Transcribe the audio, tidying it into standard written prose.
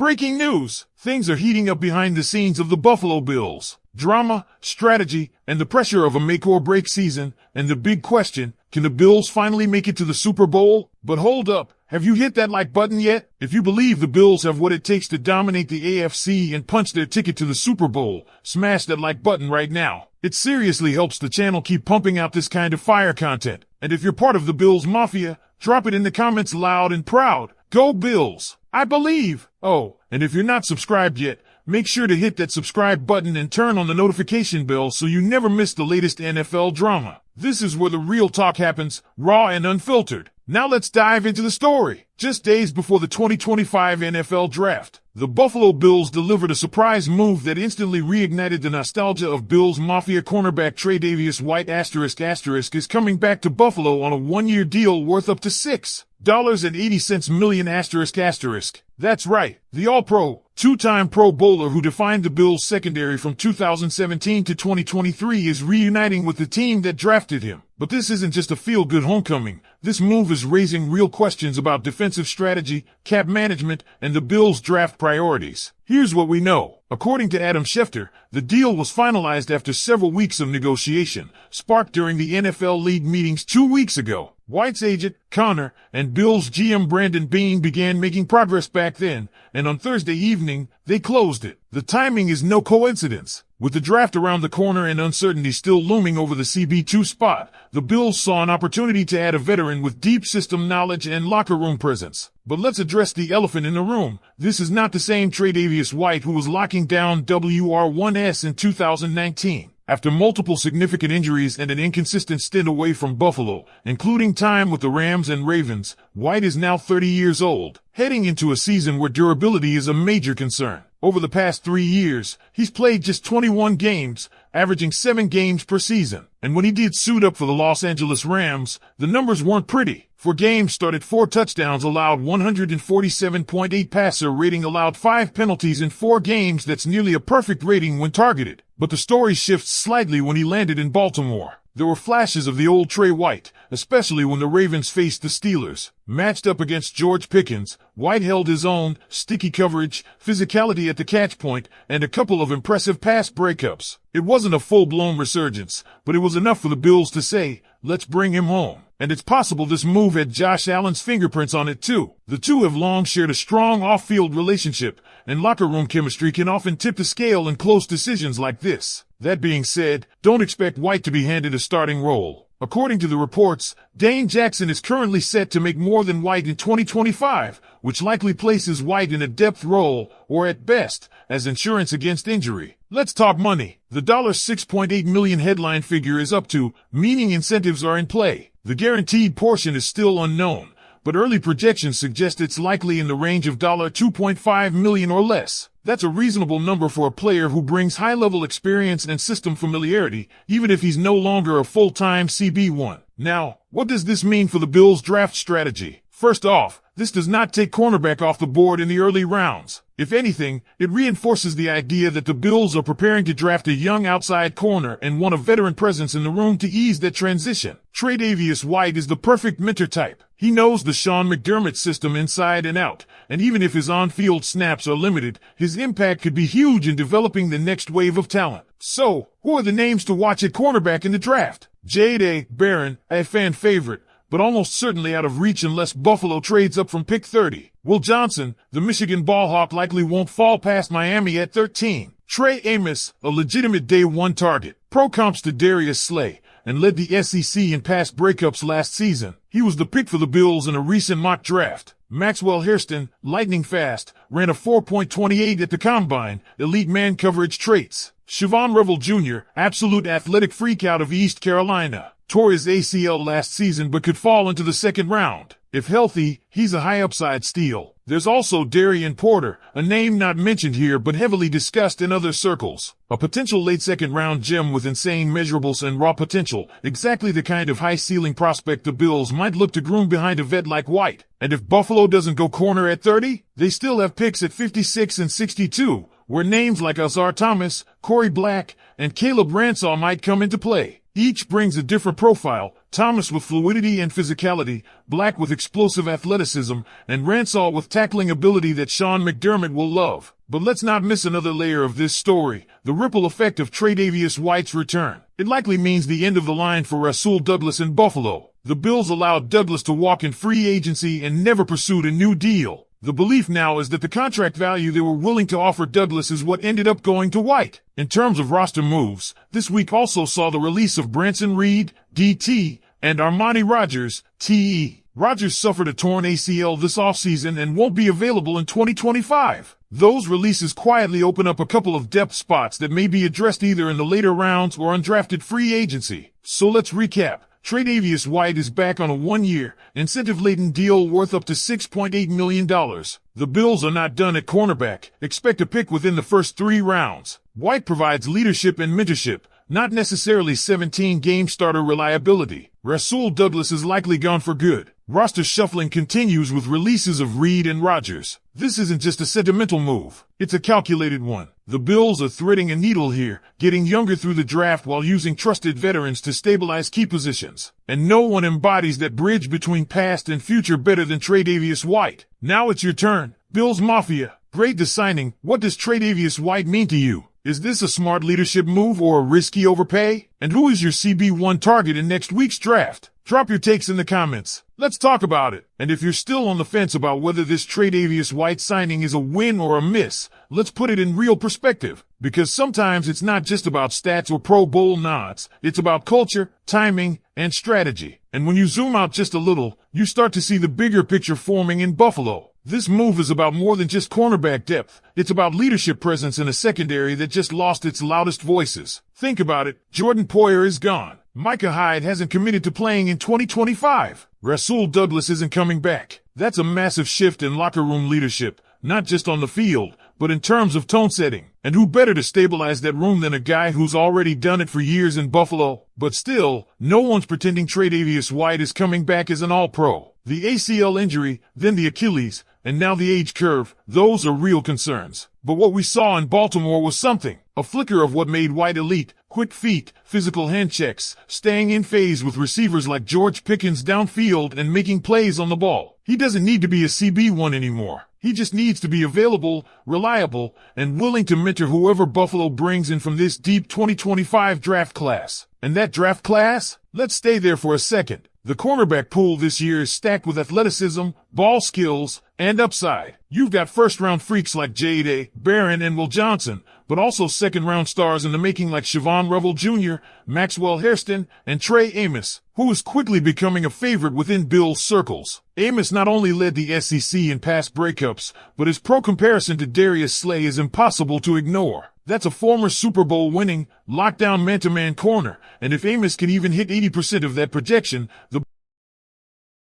Breaking news! Things are heating up behind the scenes of the Buffalo Bills. Drama, strategy, and the pressure of a make-or-break season, and the big question, can the Bills finally make it to the Super Bowl? But hold up, have you hit that like button yet? If you believe the Bills have what it takes to dominate the AFC and punch their ticket to the Super Bowl, smash that like button right now. It seriously helps the channel keep pumping out this kind of fire content. And if you're part of the Bills Mafia, drop it in the comments loud and proud. Go Bills! I believe! Oh, and if you're not subscribed yet, make sure to hit that subscribe button and turn on the notification bell so you never miss the latest NFL drama. This is where the real talk happens, raw and unfiltered. Now let's dive into the story. Just days before the 2025 NFL Draft, the Buffalo Bills delivered a surprise move that instantly reignited the nostalgia of Bills Mafia cornerback Tre'Davious White *** is coming back to Buffalo on a one-year deal worth up to $6.80 million ***. That's right, the All-Pro, two-time Pro Bowler who defined the Bills secondary from 2017 to 2023 is reuniting with the team that drafted him. But this isn't just a feel-good homecoming. This move is raising real questions about defensive strategy, cap management, and the Bills' draft priorities. Here's what we know. According to Adam Schefter, the deal was finalized after several weeks of negotiation, sparked during the NFL League meetings 2 weeks ago. White's agent, Connor, and Bills GM Brandon Beane began making progress back then, and on Thursday evening, they closed it. The timing is no coincidence. With the draft around the corner and uncertainty still looming over the CB2 spot, the Bills saw an opportunity to add a veteran with deep system knowledge and locker room presence. But let's address the elephant in the room. This is not the same Tre'Davious White who was locking down WR1S in 2019. After multiple significant injuries and an inconsistent stint away from Buffalo, including time with the Rams and Ravens, White is now 30 years old, heading into a season where durability is a major concern. Over the past 3 years, he's played just 21 games, averaging 7 games per season. And when he did suit up for the Los Angeles Rams, the numbers weren't pretty. 4 games started, 4 touchdowns allowed, 147.8 passer rating, allowed 5 penalties in 4 games. That's nearly a perfect rating when targeted. But the story shifts slightly when he landed in Baltimore. There were flashes of the old Trey White, especially when the Ravens faced the Steelers. Matched up against George Pickens, White held his own, sticky coverage, physicality at the catch point, and a couple of impressive pass breakups. It wasn't a full-blown resurgence, but it was enough for the Bills to say, let's bring him home. And it's possible this move had Josh Allen's fingerprints on it too. The two have long shared a strong off-field relationship, and locker room chemistry can often tip the scale in close decisions like this. That being said, don't expect White to be handed a starting role. According to the reports, Dane Jackson is currently set to make more than White in 2025, which likely places White in a depth role, or at best, as insurance against injury. Let's talk money. The $6.8 million headline figure is up to, meaning incentives are in play. The guaranteed portion is still unknown, but early projections suggest it's likely in the range of $2.5 million or less. That's a reasonable number for a player who brings high-level experience and system familiarity, even if he's no longer a full-time CB1. Now, what does this mean for the Bills' draft strategy? First off, this does not take cornerback off the board in the early rounds. If anything, it reinforces the idea that the Bills are preparing to draft a young outside corner and want a veteran presence in the room to ease that transition. Tre'Davious White is the perfect mentor type. He knows the Sean McDermott system inside and out, and even if his on-field snaps are limited, his impact could be huge in developing the next wave of talent. So, who are the names to watch at cornerback in the draft? J.D. Barron, a fan favorite, but almost certainly out of reach unless Buffalo trades up from pick 30. Will Johnson, the Michigan ballhawk, likely won't fall past Miami at 13. Trey Amos, a legitimate day 1 target. Pro comps to Darius Slay, and led the SEC in pass breakups last season. He was the pick for the Bills in a recent mock draft. Maxwell Hairston, lightning fast, ran a 4.28 at the combine, elite man coverage traits. Siobhan Revel Jr., absolute athletic freak out of East Carolina. Tore his ACL last season but could fall into the second round. If healthy, he's a high upside steal. There's also Darian Porter, a name not mentioned here but heavily discussed in other circles. A potential late second round gem with insane measurables and raw potential, exactly the kind of high ceiling prospect the Bills might look to groom behind a vet like White. And if Buffalo doesn't go corner at 30, they still have picks at 56 and 62, where names like Azar Thomas, Corey Black, and Caleb Ransaw might come into play. Each brings a different profile, Thomas with fluidity and physicality, Black with explosive athleticism, and Ransall with tackling ability that Sean McDermott will love. But let's not miss another layer of this story, the ripple effect of Tre'Davious White's return. It likely means the end of the line for Rasul Douglas in Buffalo. The Bills allowed Douglas to walk in free agency and never pursued a new deal. The belief now is that the contract value they were willing to offer Douglas is what ended up going to White. In terms of roster moves, this week also saw the release of Branson Reed, DT, and Armani Rogers, TE. Rogers suffered a torn ACL this offseason and won't be available in 2025. Those releases quietly open up a couple of depth spots that may be addressed either in the later rounds or undrafted free agency. So let's recap. Tre'Davious White is back on a one-year, incentive-laden deal worth up to $6.8 million. The Bills are not done at cornerback. Expect a pick within the first 3 rounds. White provides leadership and mentorship, not necessarily 17-game starter reliability. Rasul Douglas is likely gone for good. Roster shuffling continues with releases of Reed and Rogers. This isn't just a sentimental move. It's a calculated one. The Bills are threading a needle here, getting younger through the draft while using trusted veterans to stabilize key positions. And no one embodies that bridge between past and future better than Tre'Davious White. Now it's your turn. Bills Mafia. Great the signing. What does Tre'Davious White mean to you? Is this a smart leadership move or a risky overpay? And who is your CB1 target in next week's draft? Drop your takes in the comments. Let's talk about it. And if you're still on the fence about whether this Tre'Davious White signing is a win or a miss, let's put it in real perspective. Because sometimes it's not just about stats or Pro Bowl nods. It's about culture, timing, and strategy. And when you zoom out just a little, you start to see the bigger picture forming in Buffalo. This move is about more than just cornerback depth. It's about leadership presence in a secondary that just lost its loudest voices. Think about it. Jordan Poyer is gone. Micah Hyde hasn't committed to playing in 2025. Rasul Douglas isn't coming back. That's a massive shift in locker room leadership, not just on the field, but in terms of tone setting. And who better to stabilize that room than a guy who's already done it for years in Buffalo? But still, no one's pretending Tre'Davious White is coming back as an all-pro. The ACL injury, then the Achilles, and now the age curve, those are real concerns. But what we saw in Baltimore was something. A flicker of what made White elite. Quick feet, physical hand checks, staying in phase with receivers like George Pickens downfield and making plays on the ball. He doesn't need to be a CB1 anymore. He just needs to be available, reliable, and willing to mentor whoever Buffalo brings in from this deep 2025 draft class. And that draft class? Let's stay there for a second. The cornerback pool this year is stacked with athleticism, ball skills, and upside. You've got first-round freaks like J.D. Barron and Will Johnson, but also second-round stars in the making like Siobhan Revel Jr., Maxwell Hairston, and Trey Amos, who is quickly becoming a favorite within Bills circles. Amos not only led the SEC in pass breakups, but his pro comparison to Darius Slay is impossible to ignore. That's a former Super Bowl winning, lockdown man-to-man corner, and if Amos can even hit 80% of that projection, the